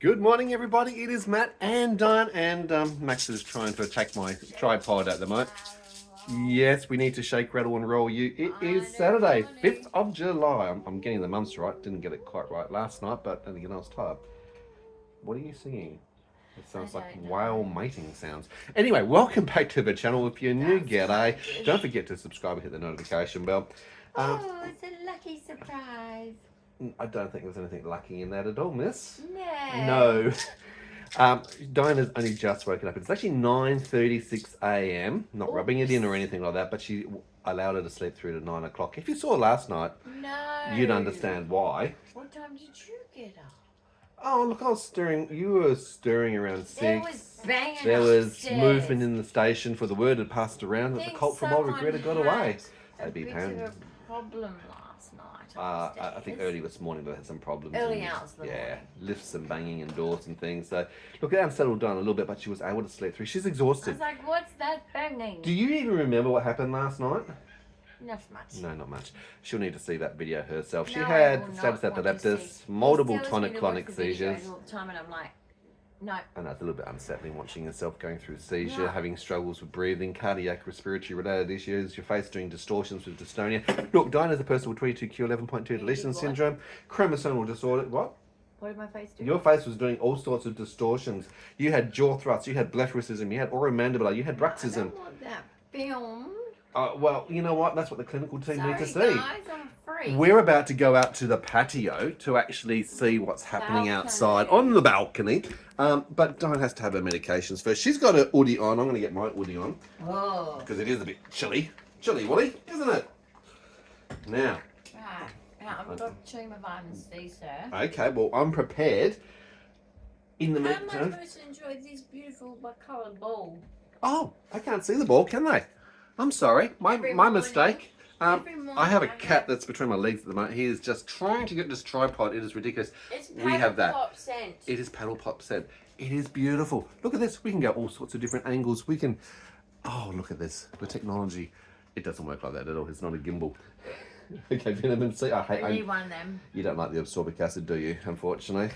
Good morning, everybody. It is Matt and Dyan, and Max is trying to attack my tripod at the moment. Yes, we need to shake, rattle, and roll you. It is Saturday, 5th of July. I'm getting the months right. Didn't get it quite right last night, but then again, I was tired. What are you singing? It sounds like whale mating sounds. Anyway, welcome back to the channel. If you're new, g'day. Don't forget to subscribe and hit the notification bell. It's a lucky surprise. I don't think there's anything lucky in that at all, miss. No. Dyan has only just woken up. It's actually 9:36 a.m. Not rubbing it in or anything like that, but she allowed her to sleep through to 9 o'clock. If you saw last night, you'd understand why. What time did you get up? Oh, look, I was stirring. You were stirring around 6. There was banging There was upstairs. movement in the station, for the word had passed around that the cult from Old Regret had got away. They'd be pound. a problem last night. I think early this morning they had some problems. Early hours of the morning. morning. Lifts and banging and doors and things. So, look, it settled down a little bit, but she was able to sleep through. She's I exhausted. was like, what's that banging? Do you even remember what happened last night? Not much. No, not much. She'll need to see that video herself. She No, I had will status not want to epilepticus, see. multiple He tells me to watch tonic-clonic the videos seizures. all the time, and I'm like, no. I know it's a little bit unsettling watching yourself going through seizure, Yeah. having struggles with breathing, cardiac, respiratory related issues, your face doing distortions with dystonia. Look, Dyan is a person with 22q11.2 deletion syndrome, chromosomal disorder. What? What did my face do? Your face was doing all sorts of distortions. You had jaw thrusts, you had blepharism, you had oromandibular, you had I bruxism. don't want that filmed. Well, you know what? That's what the clinical team need to see. Sorry, guys, I'm free. We're about to go out to the patio to actually see what's happening outside on the balcony. But Dyan has to have her medications first. She's got her hoodie on. I'm going to get my hoodie on Oh. because it is a bit chilly. Chilly, Wally, isn't it? Now. Right. Now, I've got to show you my vitamin C, sir. Okay, well, I'm prepared. In the How am I meantime. supposed to enjoy this beautiful coloured ball? Oh, I can't see the ball, can they? I'm sorry. My morning. mistake. Every morning I have a I cat that's between my legs at the moment. He is just trying to get this tripod. It is ridiculous. It's We have that. pop scent. It is paddle pop set. It is beautiful. Look at this. We can go all sorts of different angles. We can. Oh, look at this. The technology. It doesn't work like that at all. It's not a gimbal. Okay, vitamin C. I hate. I need one of them. You don't like the ascorbic acid, do you? Unfortunately.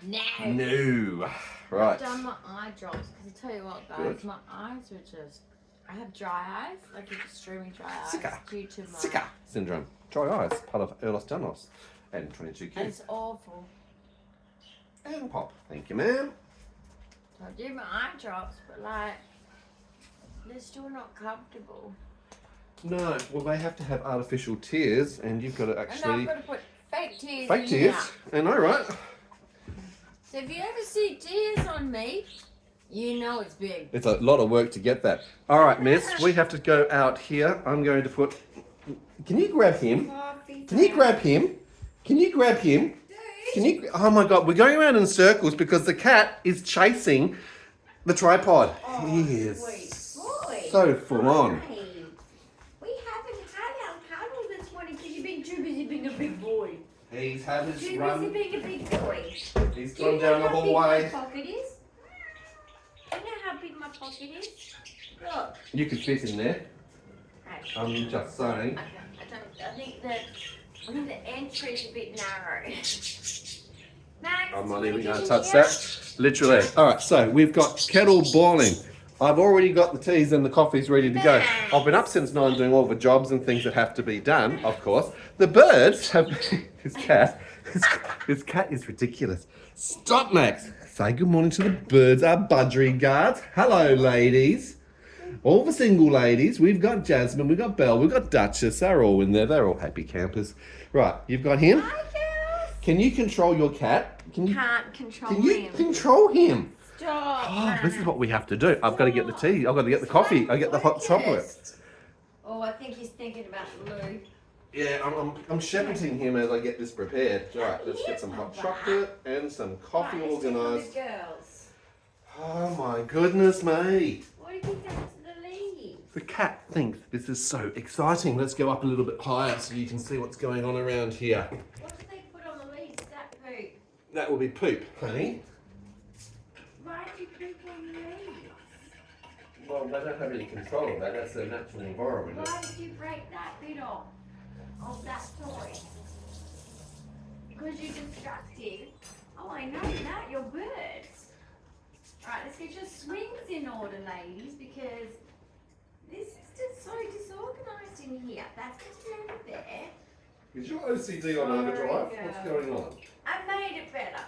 No. No. Right. I've done my eye drops because I tell you what, guys, Good. my eyes are just. I have dry eyes, like extremely dry eyes, Sika. due to my. Sika syndrome. Dry eyes. Part of Ehlers-Danlos. And 22q. It's awful. And pop. Thank you, ma'am. So I do my eye drops, but like, they're still not comfortable. No. Well, they have to have artificial tears, and you've got to And actually. I've got to put fake tears. Fake in tears. here. I know, right? So if you ever see tears on me, you know it's big. It's a lot of work to get that. All right, miss, we have to go out here. I'm going to put... Can you grab him? Can you grab him? Can you grab him? Can you... Oh my God, we're going around in circles because the cat is chasing the tripod. He is Boy. so full on. Hi. We haven't had our cuddle this morning because you've been too busy being a big boy. He's had his Too busy run. being a big boy. He's Do you gone know down the how big hallway. my pocket is? Do you know how big my pocket is? Look. You could fit in there. Right. I'm just saying. I think the entry's a bit narrow. Max, I'm not wanna even get going to in touch here? that. Literally. All right, so we've got kettle boiling. I've already got the teas and the coffees ready to go. I've been up since 9 doing all the jobs and things that have to be done, of course. The birds have... His cat is ridiculous. Stop, Max. Say good morning to the birds, our budgerigars. Hello, ladies. All the single ladies. We've got Jasmine, we've got Belle, we've got Duchess. They're all in there. They're all happy campers. Right, you've got him. Hi, girls. Can you control your cat? Can you Control you control him? Stop. Oh, this is what we have to do. I've got to get the tea. I've got to get the coffee. I get the hot chocolate. Oh, I think he's thinking about Lou. Yeah, I'm shepherding him as I get this prepared. All right, let's get some hot chocolate and some coffee Right, let's take all organised. the girls. Oh my goodness me. What do you think happened to the lady? The cat thinks this is so exciting. Let's go up a little bit higher so you can see what's going on around here. What did they put on the leaves? Is that poop? That will be poop, honey. Why did you poop on the leaves? Well, they don't have any control of that. That's their natural environment. Why did you break that bit off of that toy? Because you're destructive. Oh, Oh, I know that. Your birds. Right, let's get your swings in order, ladies, because this is just so disorganized in here. That's just over there. Is your OCD on overdrive? What's going on? I made it better.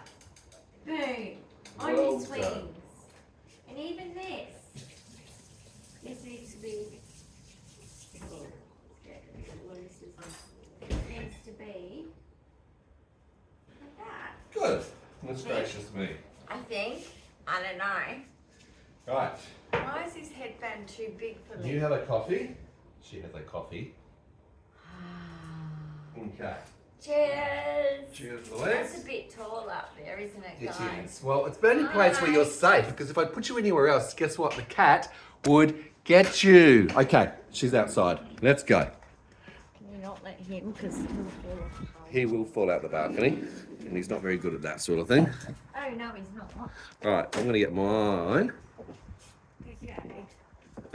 Boom. On Well your swings. done. And even this. This needs to be. It needs to be like that. Good. That's gracious me. I think. I don't know. Right. Why is this headband too big for me? You have a coffee. She has a coffee. Okay. Cheers. Cheers, That's Alex. a bit tall up there, isn't it, It guys? is. Well, it's the only place where you're safe, because if I put you anywhere else, guess what? The cat would get you. Okay, she's outside. Let's go. Can you not let him, because he'll fall off the pole. He will fall out the balcony, and he's not very good at that sort of thing. Oh, no, he's not. All right, I'm going to get mine. Okay.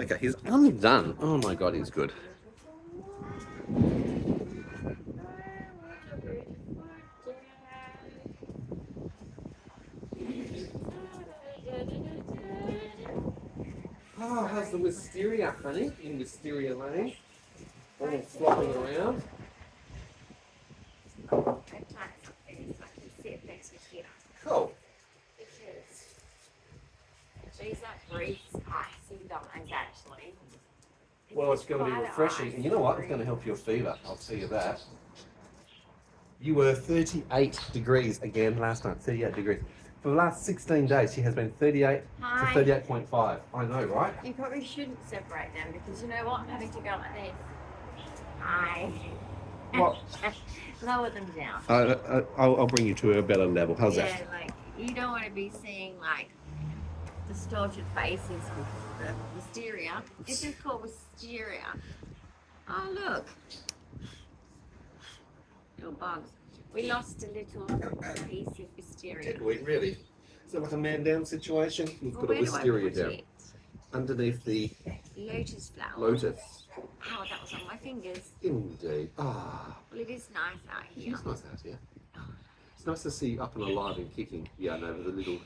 Okay, he's undone. Oh my God, he's good. Oh, how's the wisteria, honey? In Wisteria Lane. All flopping around. Cool. Geez, that breathes icy guys, actually. Well, it's going to be refreshing. And you know what? It's going to help your fever. I'll tell you that. You were 38 degrees again last night. 38 degrees. For the last 16 days, she has been 38 Hi. to 38.5. I know, right? You probably shouldn't separate them because you know what? I'm having to go like this. Hi. What? Lower them down. I'll bring you to a better level. How's Yeah, that? like you don't want to be seeing like distorted faces with the wisteria. This is called wisteria. Oh look, little bugs. We lost a little piece of wisteria. Did we really? Is it like a man down situation? We've Well, got a where do I wisteria put down it? underneath the Lotus flower. lotus. Oh, that was on my fingers. Indeed. Ah, Well, it is nice out here. it's nice out here. It's nice to see you up and alive and kicking. Yeah, no, with a little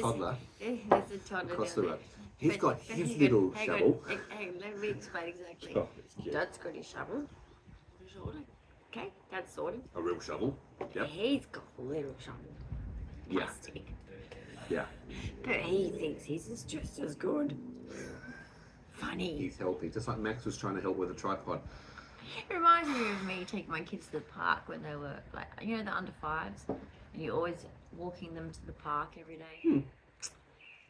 toddler There's a toddler across down the road. there. He's But- got but his hang little on, hang shovel. on, hang on, let me explain exactly. Oh, it's cute. Dad's got his shovel. Okay, Dad's sorted. A real shovel. Yep. He's got a little shovel. Yeah. Plastic. Yeah. But he thinks he's just as good. Funny. He's helping, just like Max was trying to help with a tripod. It reminds me of me taking my kids to the park when they were like, you know, the under fives, and you're always walking them to the park every day.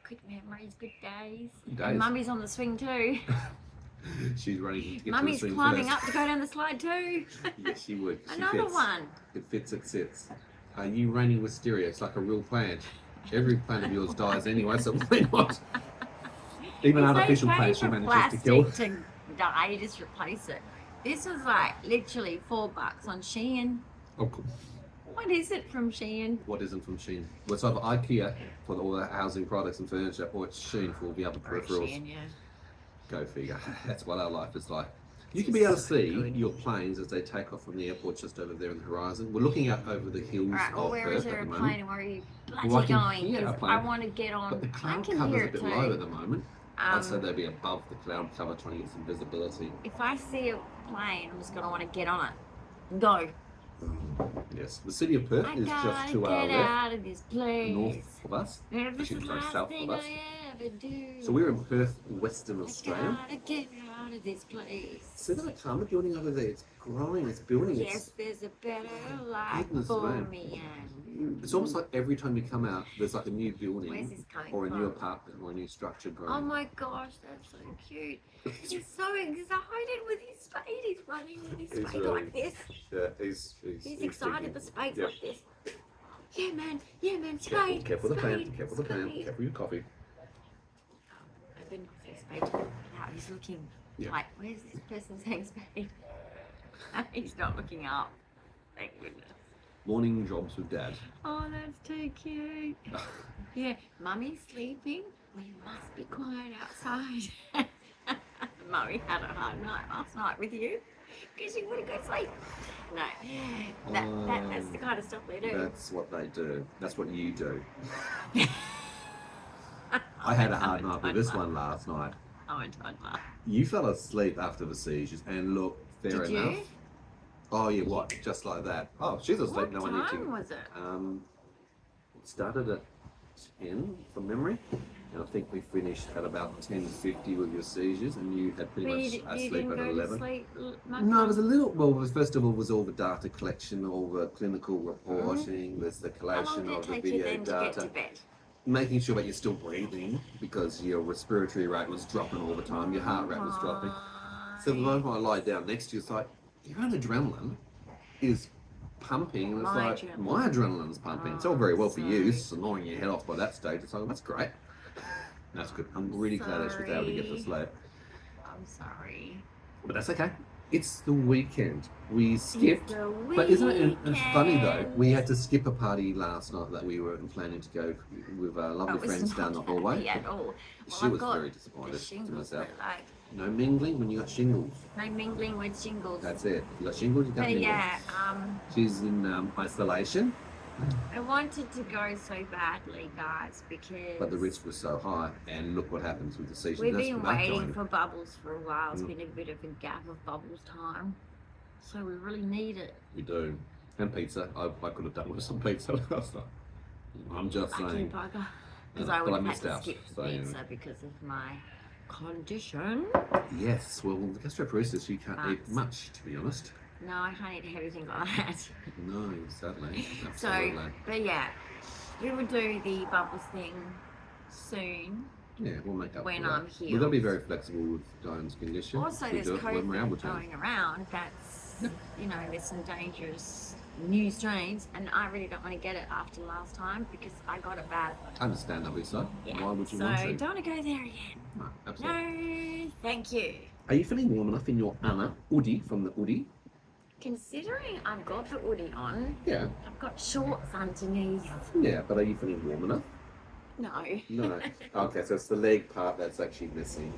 Good memories, good days. Good And days. Mummy's on the swing too. She's running to get to Mummy's the swing climbing first. up to go down the slide too. Yes, she would. She Another fits. one. It fits, it sits. Are you raining wisteria? It's like a real plant. Every plant of yours dies anyway, so why not? Even It's artificial okay plants she for manages to kill. plastic to die, you just replace it. This was like literally $4 on Shein. Oh, cool. What is it from Shein? What isn't from Shein? Well, it's either IKEA for all the housing products and furniture, or it's Shein for all the other Or peripherals. Shein, yeah. Go figure. That's what our life is like. You can be able to So see good. your planes as they take off from the airport just over there on the horizon. We're looking out over the hills Alright, well, of where is Perth there at a the plane moment. and where are you bloody Well, I can going? hear a 'Cause plane, I want to get on. But the I cloud can cover's hear a it bit too. low at the moment. I'd say Um, they'd be above the cloud cover trying to get some visibility. If I see a plane, I'm just going to want to get on it. Go. Yes, the city of Perth I is just gotta to our get left, out of this place. north of us. This is Actually, the sorry, last south thing of us. I ever do. So we're in Perth, Western Australia. I gotta get out of this place. See that karma building over there? It's growing, it's building. Yes, there's a better life Goodness for me. me. It's almost like every time you come out, there's like a new Where's building this coming or a from? new apartment or a new structure growing. Oh my gosh, that's so cute. He's so excited with his spade. He's running with his He's spade really- like this. Yeah, He's excited with spade Yep. like this. Yeah, man, Careful, spade. careful with the pan, spade, careful with the pan, spade. careful with your coffee. I've been with spade. Now he's looking Yeah. like, where's this person saying spade? He's not looking up. Thank goodness. Morning jobs with Dad. Oh, that's too cute. Yeah, Mummy's sleeping. We must be quiet outside. Mummy had a hard night last night with you. Because you wouldn't go to sleep. No, that's the kind of stuff they do. That's what they do. That's what you do. I had a hard night with this one last night. Oh, I don't know. You fell asleep after the seizures, and look, fair Did enough. you? Oh, yeah, what? Just like that. Oh, she's asleep. What No one time eating. was it? It started at 10 from memory, and I think we finished at about 10:50 with your seizures, and you had pretty much You asleep didn't at go 11. to sleep much No, it was a time? little. Well, first of all, was all the data collection, all the clinical reporting. There's the How long collation did it of the take you video then to get to data, bed? making sure that you're still breathing because your respiratory rate was dropping all the time, your heart rate was dropping. So the moment I lie down next to you, it's like your own adrenaline is pumping, and it's My like adrenaline. my adrenaline's pumping. It's all very well for you, it's annoying your head off by that stage. It's like, that's great. That's good. I'm really glad I was able to get to sleep. I'm sorry. But that's okay. It's the weekend. We skipped. the But isn't it funny though? weekend. We had to skip a party last night that we were planning to go with our lovely It was friends down the not hallway. happy at all. She I've was got very the disappointed to shingles, myself. but like, No mingling when you got shingles. no mingling with shingles. That's it. You got shingles, you got But mingles. yeah, She's in isolation, I wanted to go so badly, guys, because but the risk was so high. And look what happens with the season. we've That's been without waiting going. for Bubbles for a while. It's Mm. been a bit of a gap of Bubbles time, so we really need it. We do. And pizza. I could have done with some pizza last night. I'm just Lucky saying. bugger. Because Yeah, I but would I have had missed to out, skip so, the you know. pizza because of my condition. Yes, well, the gastroparesis, you can't eat But- much, to be honest. No, I can't eat heavy things like that. No, certainly. So, Absolutely. but yeah, we will do the Bubbles thing soon. Yeah, we'll make up when for that. I'm We've got to be healed. very flexible with Dyan's condition. Also, We there's do it when we're able COVID to. going around. That's, you know, there's some dangerous new strains, and I really don't want to get it after last time because I got it bad. Understandably so. Yeah. Why would you so want to? don't want to go there again. No, absolutely. No, thank you. Are you feeling warm enough in your Anna hoodie from the hoodie? Considering I've got the hoodie on, Yeah. I've got shorts underneath. Yeah, but are you feeling warm enough? No. No. Okay, so it's the leg part that's actually missing.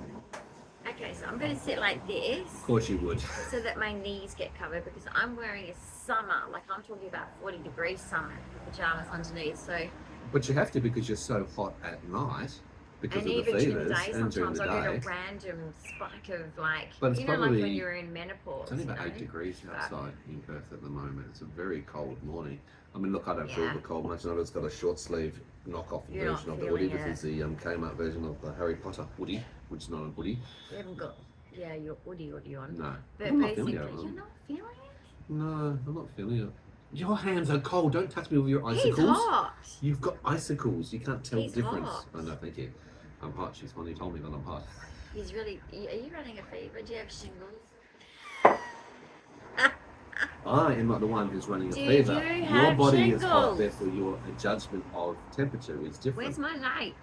Okay, so I'm going to sit like this Of course you would. so that my knees get covered because I'm wearing a summer, like I'm talking about 40-degree summer with pajamas underneath. So, But you have to because you're so hot at night because and of the even during the fevers day, and during sometimes the I day. get a random spike of like, But it's you know, like probably- when you're in menopause. It's only about you 8 know? degrees But- outside in Perth at the moment. It's a very cold morning. I mean, look, I don't feel Yeah. the cold much. I've just got a short sleeve knockoff You're not version of the hoodie. feeling This is the Kmart version of the Harry Potter hoodie, which is not a hoodie. You haven't got, yeah, your hoodie on. No. But I'm not basically, feeling it. you're not feeling it? No, I'm not feeling it. Your hands are cold. Don't touch me with your He's icicles. hot. You've got icicles. You can't tell He's the difference. hot. Oh, no, thank you. I'm hot. She's finally told me that I'm hot. He's really, are you running a fever? Do you have shingles? I am not the one who's running a Do fever. you Your have body is hot, shingles? therefore your judgment of temperature is different. Where's my light?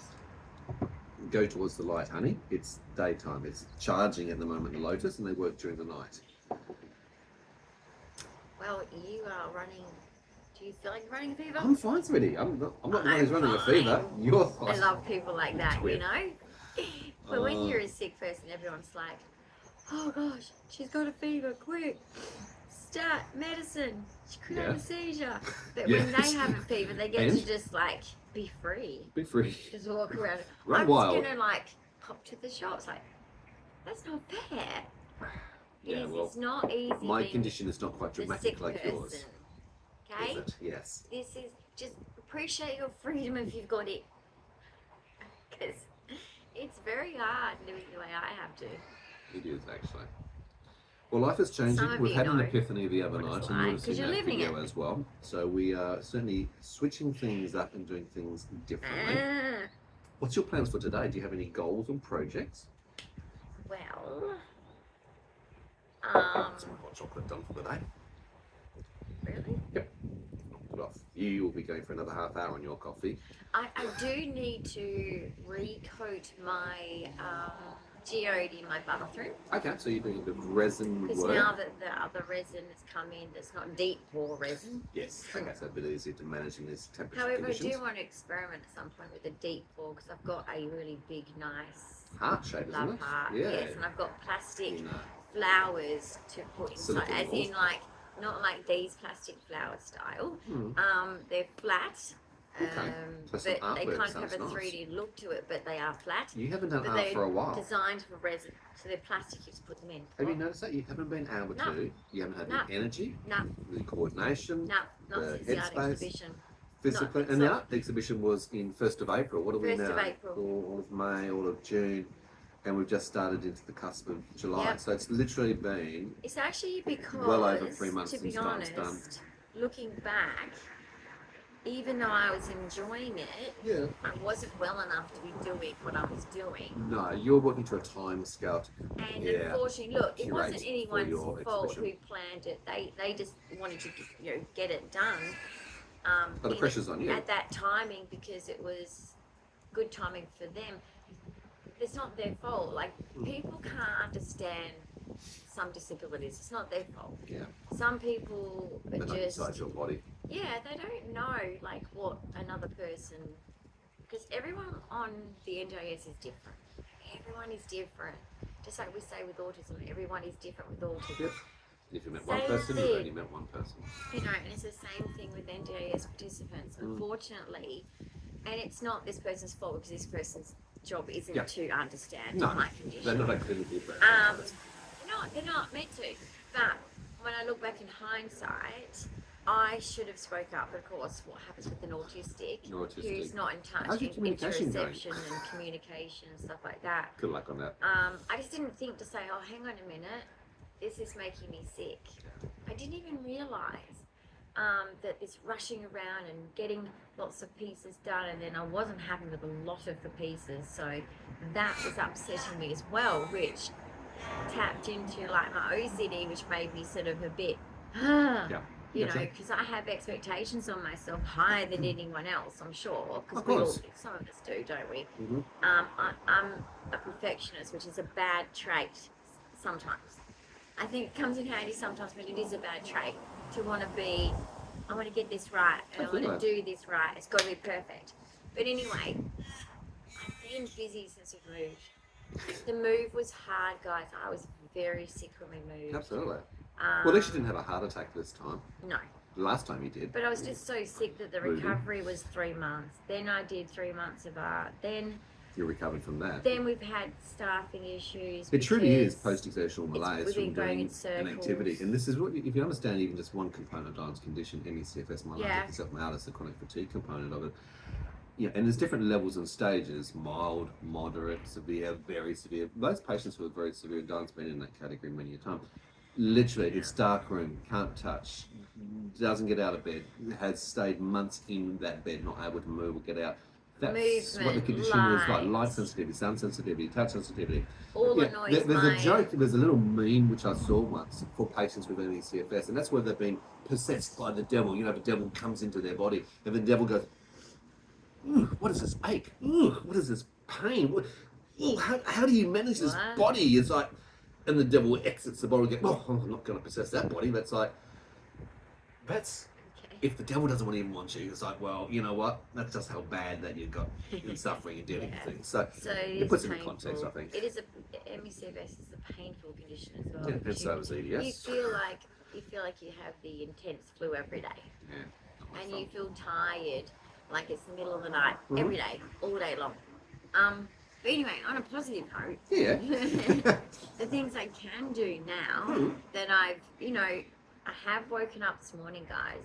Go towards the light, honey. It's daytime. It's charging at the moment, the Lotus, and they work during the night. Well, you are running, do you feel like you're running a fever? I'm fine, sweetie. I'm not the one who's I'm running a fine. fever. You're I fine. love people like that, you Twit. know? But when you're a sick person, everyone's like, oh gosh, she's got a fever, quick. Start medicine. She could have Yeah. a seizure. But Yes. when they have a fever, they get And? to just like be free. Be free. Just walk around. Run I'm wild. just gonna like pop to the shops. Like, that's not fair. Yeah, It's- well, it's not easy. my being condition is not quite the dramatic sick like person. yours. Okay? Is it? Yes. This is just appreciate your freedom if you've got it. Because it's very hard living the way I have to. It is actually. Well, life is changing. Some of We've you had an know epiphany the other what night, it's and you would like, have 'cause seen you're that living video it. as well. So we are certainly switching things up and doing things differently. Ah, What's your plans for today? Do you have any goals and projects? well, That's my hot chocolate done for the day. really? Yep. Knocked it off. You will be going for another half hour on your coffee. I do need to recoat my geode in my bathroom. Okay, so you're doing a bit of resin Because work. now that the other resin has come in, that's not deep pore resin. Yes. Okay, so a bit easier to managing these temperature However, conditions. I do want to experiment at some point with a deep pore because I've got a really big, nice Heart shape, isn't love it? heart. Yeah. Yes, and I've got plastic You know. flowers to put inside, Silicone as balls. in like not like these plastic flower style. They're flat. Okay. So some But they artwork kind of have a sounds nice. 3D look to it, but they are flat. You haven't done But art they're for a while. designed for resin, so they're plastic. You just put them in. Have you noticed that? You haven't been able No. to. You haven't had No. the energy, No, the coordination, no, not the since the art headspace. exhibition. physically. Not- And the so- art exhibition was in 1st of April. What are we 1st now? of April. All of May, all of June. And we've just started into the cusp of July. Yep. So it's literally been It's actually because, well over 3 months to be since time's done. honest, looking back, even though I was enjoying it, Yeah. I wasn't well enough to be doing what I was doing. No, you're working to a time scale. And Yeah. unfortunately, look, it Curate wasn't for anyone's your fault who exhibition. planned it. They just wanted to get it done. But the pressure's on you. At that timing, because it was good timing for them. It's not their fault. Like, people can't understand some disabilities. It's not their fault. Yeah. Some people are They're not just, inside your body. yeah, they don't know like what another person, because everyone on the NJS is different. Everyone is different. Just like we say with autism, everyone is different with autism. Yep. If you met one Same person, you've thing. only met one person. You know, and it's the same thing with NJS participants. Unfortunately, and it's not this person's fault because this person's job isn't Yeah. to understand No, my condition. they're not a clinical friend. They're not meant to. But when I look back in hindsight, I should have spoke up. Of course, what happens with an autistic, who's not in touch How's your in communication going? interoception and communication and stuff like that. Good luck on that. I just didn't think to say, oh, hang on a minute, this is making me sick. I didn't even realise that this rushing around and getting lots of pieces done, and then I wasn't happy with a lot of the pieces, so that was upsetting me as well, which tapped into like my OCD, which made me sort of a bit, Yeah. you know, Gotcha. because I have expectations on myself higher than anyone else, I'm sure, Of because course. some of us do, don't we? Mhm. I'm a perfectionist, which is a bad trait sometimes. I think it comes in handy sometimes, but it is a bad trait to want to be, I want to get this right, and I want to do this right. It's got to be perfect. But anyway, I've been busy since we've moved. The move was hard, guys. I was very sick when we moved. Absolutely. Well, at least you didn't have a heart attack this time. No. The last time you did. But I was just so sick that the Moving. recovery was 3 months. Then I did 3 months of art. Then You recovered from that. we've had staffing issues. It truly is because post-exertional malaise we've been from going doing in an circles. activity. And this is what, if you understand even just one component of Dyan's condition, ME/CFS malaise, Yeah. myalgia, the chronic fatigue component of it. Yeah, and there's different levels and stages: mild, moderate, severe, very severe. Those patients who are very severe, Dyan's been in that category many a time. Literally, it's dark room, can't touch, doesn't get out of bed, has stayed months in that bed, not able to move or get out. That's what the Movement, condition is like: light. light sensitivity, sound sensitivity, touch sensitivity. all the Yeah, noise. there's a made. joke, there's a little meme which I saw once for patients with ME/CFS, and that's where they've been possessed by the devil. You know, the devil comes into their body, and the devil goes, "Ooh, what is this ache? Ooh, what is this pain? Ooh, how do you manage this What? body?" It's like, and the devil exits the body and goes, "Oh, I'm not going to possess that body." That's like, that's, Okay. if the devil doesn't even want you, it's like, well, you know what? That's just how bad that you've got in suffering and dealing Yeah. with things. So So it puts it in context, I think. It is ME/CFS is a painful condition as well. Yeah, and because so is you EDS. feel like you have the intense flu every day, Yeah. and you feel tired, like it's the middle of the night Mhm. every day, all day long. But anyway, on a positive note, Yeah. the things I can do now Mhm. that I have woken up this morning, guys,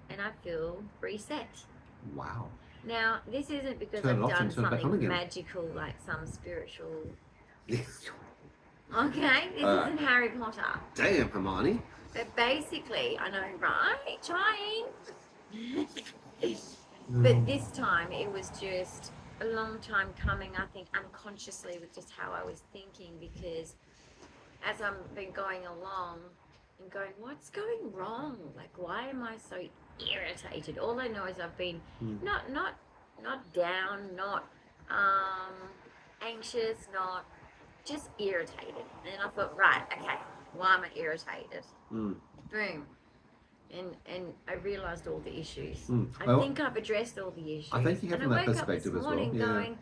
and I feel reset. Wow. Now, this isn't because Turn it I've off done and turn it back on something again. magical, like some spiritual. Okay, this Alright. isn't Harry Potter. Damn, Hermione. But basically, I know, right? Trying. But this time, it was just a long time coming, I think, unconsciously with just how I was thinking, because as I've been going along and going, what's going wrong? Like, why am I so irritated? All I know is I've been not down, not anxious, not just irritated. And I thought, right, okay, why am I irritated? Mm. Boom. And I realised all the issues. Mm. I Well, think I've addressed all the issues. I think you have and from I that woke up this perspective as well, morning yeah. going,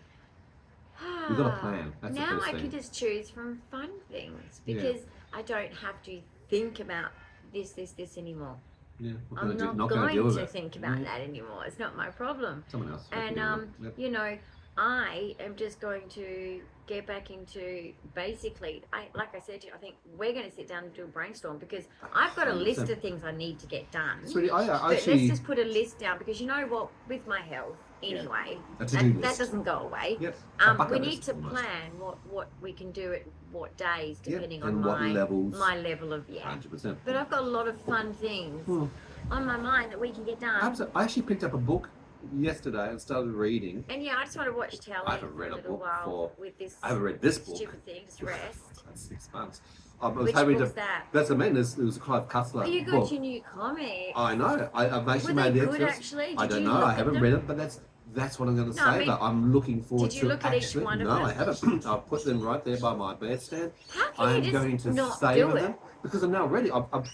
You've got a plan. That's the now first I thing. can just choose from fun things, Yeah. because I don't have to think about this anymore. Yeah, I'm not going to think about that anymore. It's not my problem. Someone else. And you know, I am just going to get back into basically. Like I said to you, I think we're going to sit down and do a brainstorm because I've got a list of things I need to get done. Sweetie, but let's just put a list down because you know what, with my health anyway, that doesn't go away. Yep. We need to plan what we can do at what days depending on my level of 100%. But I've got a lot of fun things on my mind that we can get done. Absolutely. I actually picked up a book yesterday and started reading. And yeah, I just want to watch telly. I haven't read a book for. With this. I haven't read this book. Stupid thing, just rest. That's 6 months. I was Which hoping book's to. that? That's a man. It was a Clive Cussler Oh, you got book. your new comic. I know. I've actually Were made they the good extras. actually? I don't know. I haven't read it, but that's what I'm going to say. I'm looking forward to. Did you look at each one of them? No, I haven't. I'll put them right there by my bedstand. How can I'm you going just to not savor do them it? because I'm now ready. I've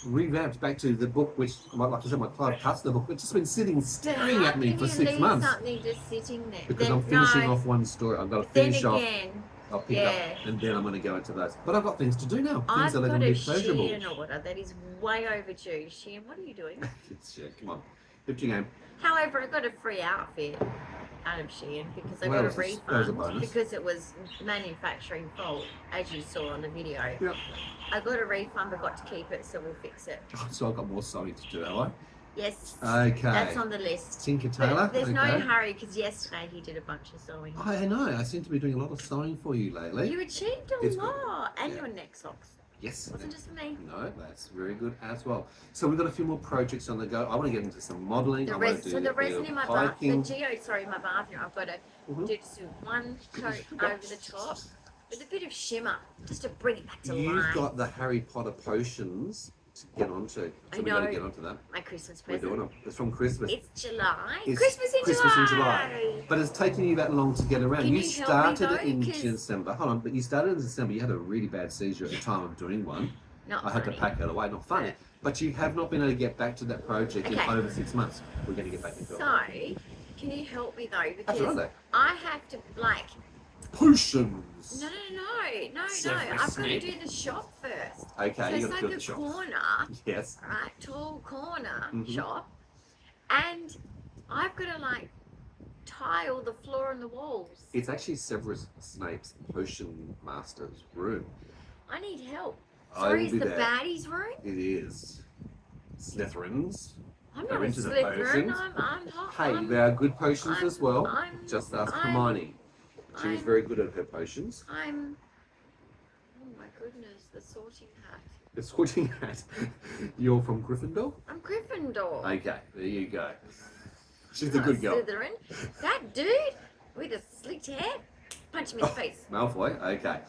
revamped back to the book, which, like I said, my Clive Cussler book. It's just been staring at me for 6 months. Something just sitting there. Because I'm finishing off one story. I've got to finish off. I'll pick up, and then I'm going to go into those. But I've got things to do now. Things that are going to be pleasurable. I've got a order that is way overdue. Sheehan, what are you doing? Come on, lift your game. However, I got a free outfit out of Sheehan because I got a refund that was a bonus. because it was manufacturing fault, as you saw on the video. Yep. I got a refund, but got to keep it, so we'll fix it. So I've got more sewing to do, have I? Yes. Okay. That's on the list. Tinker Tailor. But there's no hurry because yesterday he did a bunch of sewing. I know. I seem to be doing a lot of sewing for you lately. You achieved a lot. And your neck socks. Yes. Wasn't just for me. No, that's very good as well. So we've got a few more projects on the go. I want to get into some modelling. The resin in my bathroom, my bathroom, I've got to do just one coat over the top with a bit of shimmer just to bring it back to life. You've got the Harry Potter potions to get onto. So we've got to get onto that. My Christmas present. We're doing it. It's from Christmas. It's July. It's Christmas in July. But it's taking you that long to get around. Can you started help me, in December. Hold on, but you started in December. You had a really bad seizure at the time of doing one. Not I had to pack it away. Not funny. But you have not been able to get back to that project in over 6 months. We're going to get back into it. So, can you help me though? Because Absolutely. I have to potions. No. I've got to do the shop first. Okay, so you it's got to like do the shop. Corner. Yes. Right, tall corner shop, and I've got to tile the floor and the walls. It's actually Severus Snape's potion master's room. I need help. Sorry, is the baddies room? It is. Slytherins. I'm not a Slytherin. I'm hot. Hey, there are good potions as well. Just ask Hermione. She was very good at her potions. Oh my goodness, the sorting hat. The sorting hat. You're from Gryffindor? I'm Gryffindor. Okay, there you go. She's a good girl. Slytherin. That dude with the slicked hair, punch him in the face. Malfoy, okay.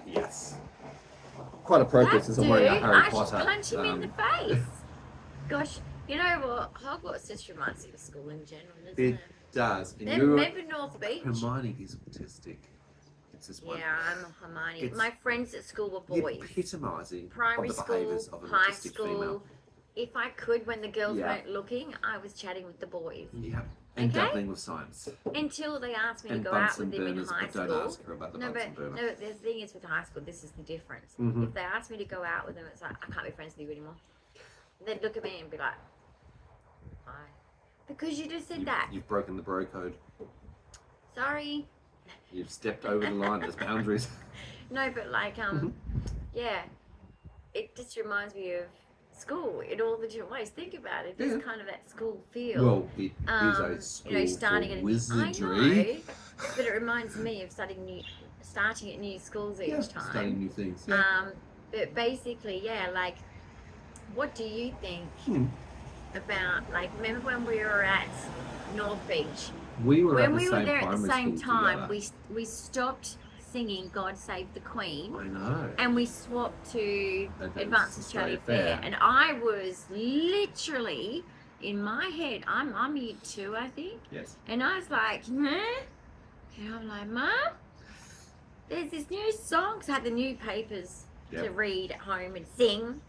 Yes. Quite appropriate since I'm wearing a Harry Potter. I should punch him in the face. Gosh, you know what? Hogwarts just reminds me of school in general, doesn't it? It does. And Remember North Beach? Hermione is autistic. It's this one. Yeah, I'm a Hermione. My friends at school were boys. Epitomising Primary of the school, behaviours of an high autistic school. female. If I could, when the girls weren't looking, I was chatting with the boys. Yeah. And dabbling with science. Until they asked me to go out with them in high school. Don't ask her about the Bunsen burner. No, the thing is with high school, this is the difference. If they asked me to go out with them, it's like, I can't be friends with you anymore. They'd look at me and be like, why? Because you just said that. You've broken the bro code. Sorry. You've stepped over the line. There's boundaries. No, but yeah, it just reminds me of school in all the different ways. Think about it. It's kind of that school feel. Well, it is a school starting for wizardry. I know, but it reminds me of starting at new schools each time. Starting new things. Yeah. But basically, what do you think about, remember when we were at North Beach? We were when at we were there at the same time, we stopped singing God Save the Queen. I know. And we swapped to Advanced Australia Fair. And I was literally, in my head, I'm year 2, I think. Yes. And I was like, And I'm like, Mum, there's this new song. Because I had the new papers to read at home and sing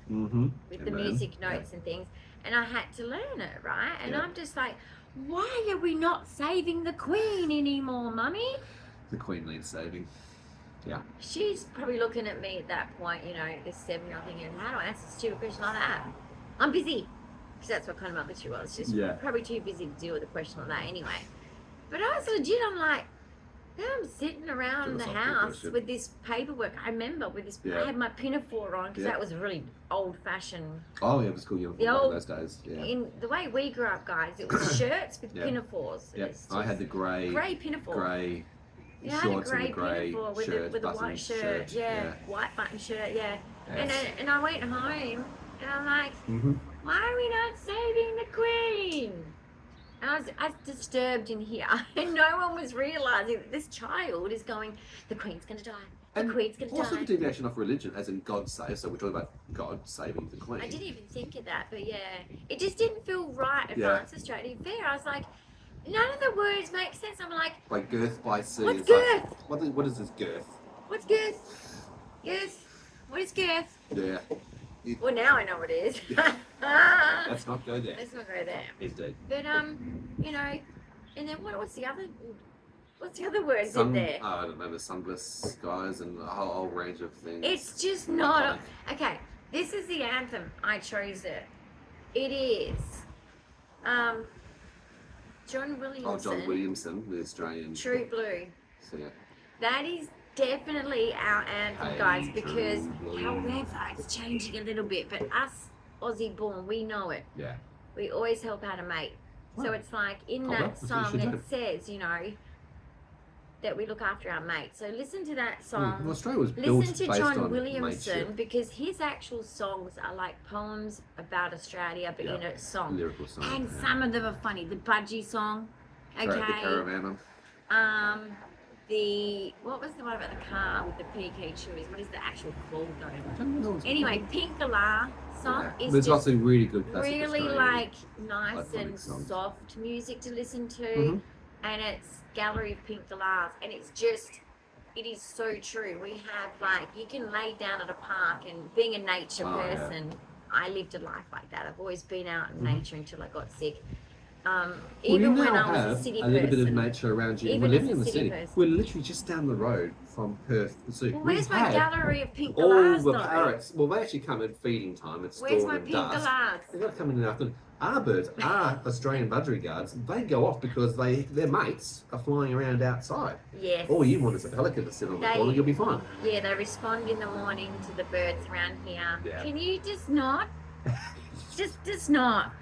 with the music notes and things. And I had to learn it, right? And I'm just like, why are we not saving the Queen anymore, Mummy? The Queen needs saving. Yeah. She's probably looking at me at that point, you know, this 7-year-old thinking, how do I answer a stupid question like that? I'm busy. Because that's what kind of mother she was. She's probably too busy to deal with a question like that anyway. But I was legit, I'm like, I'm sitting around the house with this paperwork. I remember with this, I had my pinafore on because that was a really old-fashioned. Oh, yeah, it was cool uniform in those days. Yeah. In the way we grew up, guys, it was shirts with pinafores. Yeah, I had the grey pinafore. Grey Yeah, shorts I had and a the grey grey pinafore with a white shirt. Yeah, white button shirt. Yeah, and I went home and I'm like, why are we not saving the Queen? And I was disturbed in here, and no one was realising that this child is going, the Queen's going to die. The Queen's going to die. Also the deviation of religion, as in God save. So we're talking about God saving the Queen. I didn't even think of that, but yeah, it just didn't feel right at Francis Straight Fair. I was like, none of the words make sense. I'm like girth by sea. What's girth? Like, what is this girth? What's girth? Girth? What is girth? Yeah. Well, now I know what it is. Let's not go there. Let's not go there. Indeed. But you know, and then what's the other words in there? I don't know, the sunless skies and a whole range of things. It's just not okay. This is the anthem. I chose it. It is John Williamson. Oh, John Williamson, the Australian. True Blue. So, yeah. That is definitely our anthem, guys, because however it's changing a little bit, but us Aussie born, we know it. Yeah. We always help out a mate. So it's like in that song it says, you know, that we look after our mates. So listen to that song. Well, Australia was built listen to based John on Williamson mateship. because his actual songs are like poems about Australia, but in a song. Lyrical song. And some of them are funny. The Budgie song, okay. The Caravan. What was the one about the car with the PK chewies? What is the actual call though? Anyway, Pinkala song is there's just lots of really good classic really Australian like nice and songs. soft music to listen to, and it's Gallery of Pink Galahs, and it's just, it is so true. We have like, you can lay down at a park, and being a nature person, I lived a life like that. I've always been out in nature until I got sick. Even when I was a city person. A little bit of nature around you. We're living in the city. We're literally just down the road from Perth. So well, where's my gallery of pink galahs all the parrots. Well, they actually come at feeding time. It's where's dawn my and pink dusk. galahs? They've got to come in the afternoon. Our birds, our Australian budgerigars, they go off because their mates are flying around outside. Yes. All you want is a pelican to sit on the corner, you'll be fine. Yeah, they respond in the morning to the birds around here. Yeah. Can you just not? Just not.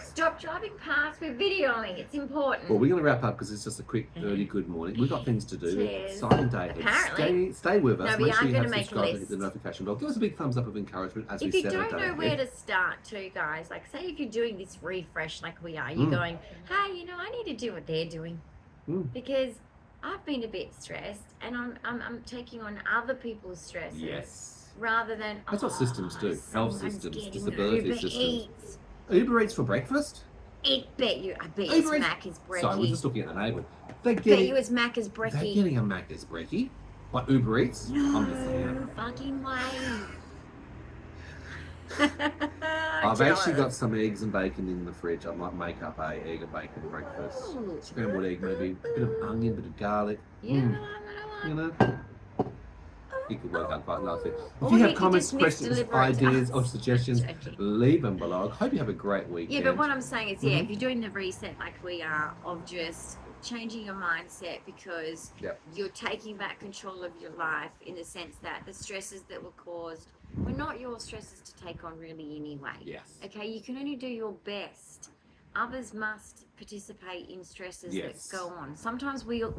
Stop driving past. We're videoing. It's important. Well, we're going to wrap up because it's just a quick, early good morning. We've got things to do. Cheers. Exciting day. Apparently. Stay with us. No, Make sure you have make subscribed and hit the notification bell. Give us a big thumbs up of encouragement as we set our day. If you don't know where to start too, guys, like say if you're doing this refresh like we are, you're going, hey, you know, I need to do what they're doing. Because I've been a bit stressed and I'm taking on other people's stresses. Yes. Rather than that's what systems do. Health systems, disability Uber systems. Eats. Uber Eats for breakfast? I bet you it's Macca's brekkie. Sorry, we're just looking at the neighbour. I bet you it's Macca's brekkie. They're getting a Macca's brekkie? Like Uber Eats? No I'm just saying. fucking way. I've actually got some eggs and bacon in the fridge. I might make up a egg and bacon breakfast. Scrambled egg maybe, a bit of onion, a bit of garlic. You know? You could work out quite nicely. If you have comments, questions, ideas, or suggestions, leave them below. I hope you have a great weekend. Yeah, but what I'm saying is, if you're doing the reset like we are, of just changing your mindset because you're taking back control of your life in the sense that the stresses that were caused were not your stresses to take on really anyway. Yes. Okay, you can only do your best. Others must participate in stresses that go on. Sometimes we all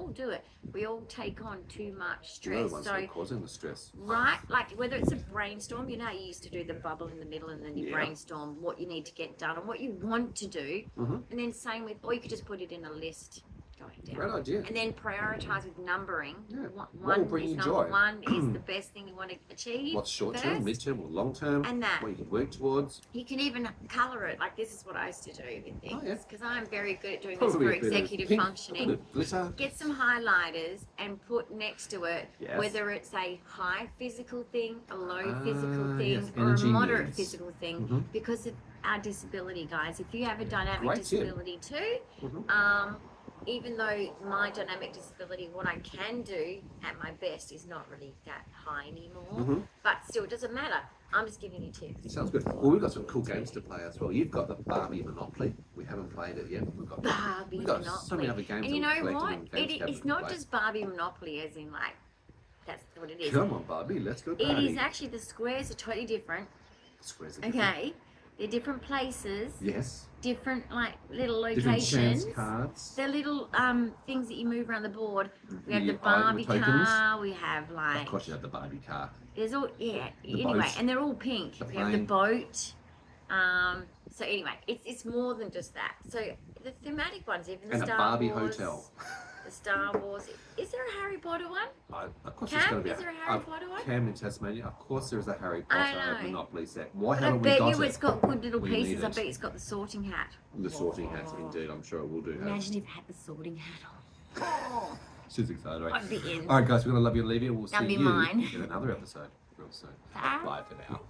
do it. We all take on too much stress. So causing the stress. Right? Like whether it's a brainstorm, you know how you used to do the bubble in the middle and then you brainstorm what you need to get done and what you want to do. And then same with, or you could just put it in a list going down. Great idea. And then prioritize with numbering. What will bring you joy? One is the best thing you want to achieve. What's short term, mid term, or long term? And that. What you can work towards. You can even colour it. Like this is what I used to do with things. Because I'm very good at doing Probably this for executive functioning. A bit of glitter. Get some highlighters and put next to it whether it's a high physical thing, a low physical thing, or a moderate physical thing because of our disability, guys. If you have a dynamic disability too, even though my dynamic disability, what I can do at my best is not really that high anymore, but still, it doesn't matter. I'm just giving you tips. Sounds good. Well, we've got some cool games to play as well. You've got the Barbie Monopoly. We haven't played it yet. We've got Barbie we've got Monopoly. so many other games. And you that know we've what? collected in games It's cabinet not to play. just Barbie Monopoly, as in like, that's what it is. Come on, Barbie, let's go It party. is actually, the squares are totally different. Squares are different. Okay, they're different places. Yes. Different like little Different locations. chance cards. They're little things that you move around the board. We have The the Barbie item car. We have like. Of course, you have the Barbie car. There's all anyway, boat. and they're all pink. The We have the plane. boat. So anyway, it's more than just that. So the thematic ones, even the And a Star Barbie Wars, hotel. the Star Wars. Is there a Harry Potter one? Of course, Cam, there's going to be is there a Harry Potter one? Cam in Tasmania. Of course, there is a Harry I Potter know. Monopoly set. Why But I haven't we bet got you it? it's got good little We pieces. need I it. bet it's got the sorting hat. The sorting hats, indeed. I'm sure it will do. Have. Imagine if it had the sorting hat on. Oh, She's excited. Right? I'd be in. All right, guys, we're going to love you and leave you. We'll That'd see be you mine. in another episode real soon. Bye. Bye for now.